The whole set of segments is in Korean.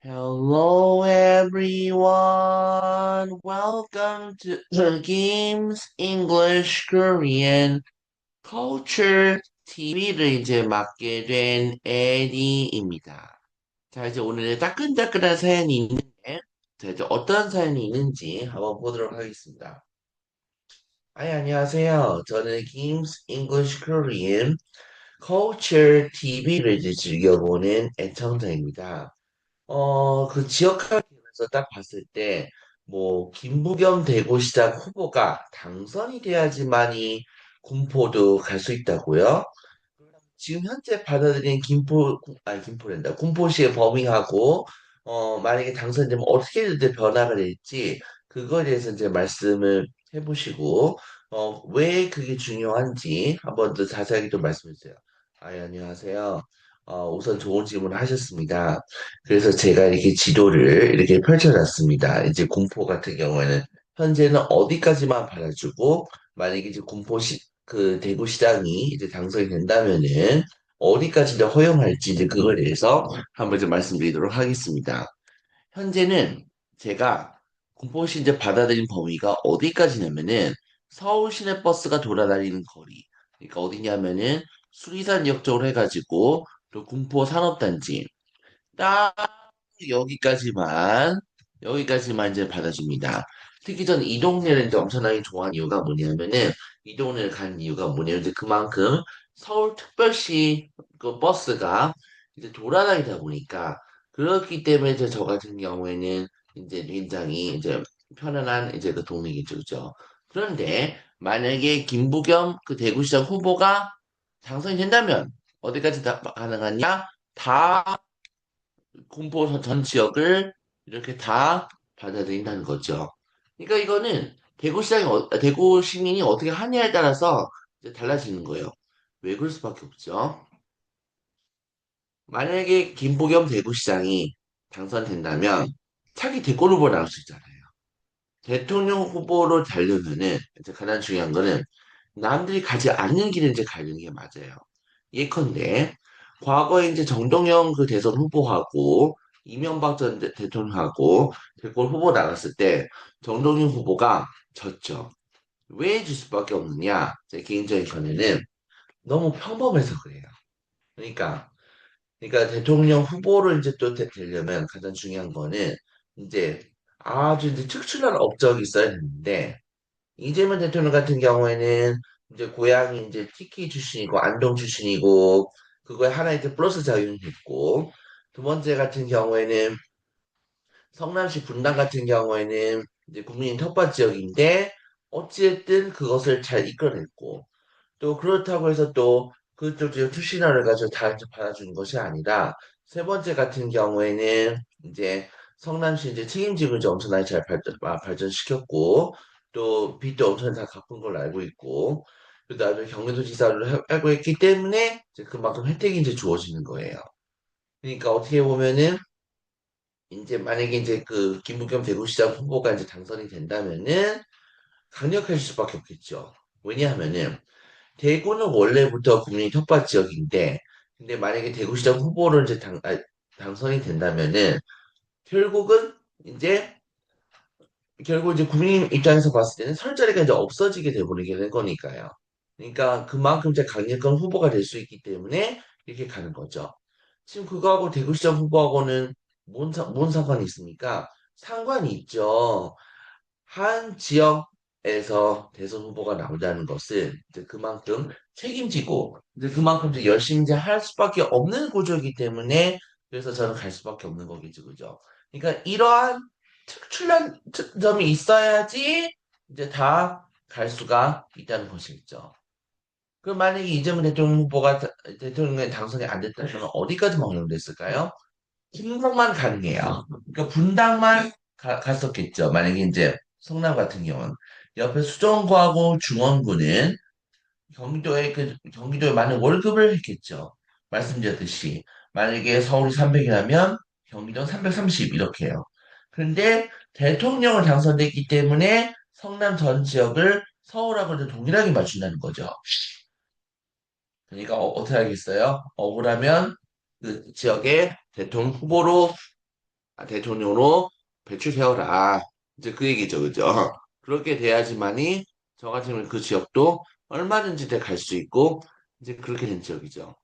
Hello everyone. Welcome to the Games English Korean Culture TV를 이제 맡게 된 에디입니다. 자, 이제 오늘 따끈따끈한 사연이 있는데, 자, 이제 어떤 사연이 있는지 한번 보도록 하겠습니다. 안녕하세요. 저는 Games English Korean Culture TV를 이제 즐겨보는 애청자입니다. 그 지역화에서 딱 봤을 때, 뭐, 김부겸 대구시장 후보가 당선이 돼야지만이 군포도 갈 수 있다고요? 지금 현재 받아들인 김포랜다. 군포시의 범위하고, 만약에 당선되면 어떻게 이제 변화가 될지, 그거에 대해서 이제 말씀을 해보시고, 왜 그게 중요한지 한번 더 자세하게 좀 말씀해 주세요. 안녕하세요. 우선 좋은 질문을 하셨습니다. 그래서 제가 이렇게 지도를 이렇게 펼쳐놨습니다. 이제 군포 같은 경우에는 현재는 어디까지만 받아주고, 만약에 이제 그 대구시장이 이제 당선이 된다면은 어디까지 이제 허용할지 이제 그거에 대해서 한번 좀 말씀드리도록 하겠습니다. 현재는 제가 군포시 이제 받아들인 범위가 어디까지냐면은 서울 시내버스가 돌아다니는 거리. 그러니까 어디냐면은 수리산역 쪽으로 해가지고 또 군포 산업단지 딱 여기까지만 여기까지만 이제 받아줍니다. 특히 저는 이 동네를 이제 엄청나게 좋아하는 이유가 뭐냐면은 이 동네를 간 이유가 뭐냐면 이제 그만큼 서울특별시 그 버스가 이제 돌아다니다 보니까 그렇기 때문에 이제 저 같은 경우에는 이제 굉장히 이제 편안한 이제 그 동네겠죠, 그죠? 그런데 만약에 김부겸 그 대구시장 후보가 당선이 된다면 어디까지 다 가능하냐? 다 군포 전 지역을 이렇게 다 받아들인다는 거죠. 그러니까 이거는 대구시장이, 대구 시민이 어떻게 하냐에 따라서 이제 달라지는 거예요. 왜 그럴 수밖에 없죠? 만약에 김부겸 대구시장이 당선된다면 차기 대권 후보 나올 수 있잖아요. 대통령 후보로 되려면은 이제 가장 중요한 거는 남들이 가지 않는 길을 이제 가는 게 맞아요. 예컨대 과거에 이제 정동영 그 대선 후보하고 이명박 전 대통령하고 대권 후보 나갔을 때 정동영 후보가 졌죠. 왜 질 수밖에 없느냐? 제 개인적인 견해는 너무 평범해서 그래요. 그러니까 대통령 후보를 이제 또 되려면 가장 중요한 거는 이제 아주 이제 특출난 업적이 있어야 되는데 이재명 대통령 같은 경우에는 이제 고향이 이제 TK 출신이고 안동 출신이고 그거에 하나 이제 플러스 작용이 있고 두 번째 같은 경우에는 성남시 분당 같은 경우에는 이제 국민 텃밭 지역인데 어찌됐든 그것을 잘 이끌어냈고 또 그렇다고 해서 또 그쪽 지역 출신화를 가지고 다 이제 받아주는 것이 아니라 세 번째 같은 경우에는 이제 성남시 이제 책임지고 이제 엄청나게 잘 발전시켰고 또 빚도 엄청 다 갚은 걸로 알고 있고 그다음에 경기도지사를 하고 있기 때문에 이제 그만큼 혜택이 이제 주어지는 거예요. 그러니까 어떻게 보면은 이제 만약에 이제 그 김부겸 대구시장 후보가 이제 당선이 된다면은 강력해질 수밖에 없겠죠. 왜냐하면은 대구는 원래부터 국민의 텃밭 지역인데, 근데 만약에 대구시장 후보를 이제 당선이 된다면은, 결국은 이제, 결국 이제 국민 입장에서 봤을 때는 설 자리가 이제 없어지게 돼버리게 된 거니까요. 그러니까 그만큼 이제 강력한 후보가 될 수 있기 때문에 이렇게 가는 거죠. 지금 그거하고 대구시장 후보하고는 뭔 상관이 있습니까? 상관이 있죠. 한 지역에서 대선 후보가 나온다는 것은 이제 그만큼 책임지고 이제 그만큼 이제 열심히 이제 할 수밖에 없는 구조이기 때문에 그래서 저는 갈 수밖에 없는 거겠죠, 그죠? 그러니까 이러한 특출난 점이 있어야지 이제 다 갈 수가 있다는 것이겠죠. 그럼 만약에 이재명 대통령 후보가 대통령에 당선이 안 됐다면 어디까지만 허용됐을까요? 분당만 가능해요. 그러니까 분당만 갔었겠죠. 만약에 이제 성남 같은 경우는 옆에 수정구하고 중원구는 경기도에 많은 월급을 했겠죠. 말씀드렸듯이 만약에 서울이 300이라면 경기도는 330 이렇게요. 그런데 대통령을 당선됐기 때문에 성남 전 지역을 서울하고 이제 동일하게 맞춘다는 거죠. 그러니까 떻게 하겠어요? 억울하면 그 지역의 대통령 후보로 대통령으로 배출되어라. 이제 그 얘기죠, 그죠? 그렇게 돼야지만이 저 같은 경우는 그 지역도 얼마든지 갈 수 있고 이제 그렇게 된 지역이죠.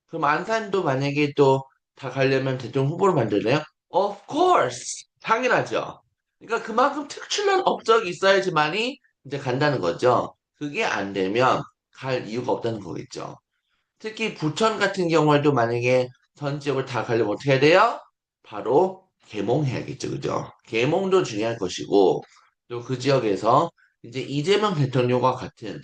그럼 안산도 만약에 또 다 가려면 대통령 후보로 만들래요? Of course! 당연하죠. 그러니까 그만큼 특출난 업적이 있어야지만이 이제 간다는 거죠. 그게 안 되면 갈 이유가 없다는 거겠죠. 특히 부천 같은 경우에도 만약에 전 지역을 다 가려면 어떻게 해야 돼요? 바로 개몽해야겠죠. 그죠? 개몽도 중요할 것이고 또 그 지역에서 이제 이재명 대통령과 같은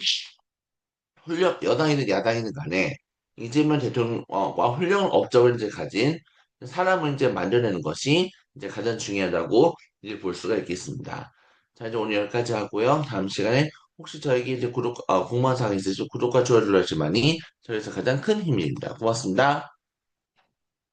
훌륭 여당이든 야당이든 간에 이재명 대통령과 훌륭한 업적을 이제 가진 사람을 이제 만들어내는 것이 이제 가장 중요하다고 이제 볼 수가 있겠습니다. 자, 이제 오늘 여기까지 하고요. 다음 시간에 혹시 저에게 이제 궁금한 사항이 있으시면 구독과 좋아요 눌러주시면이 저에서 가장 큰 힘입니다. 고맙습니다.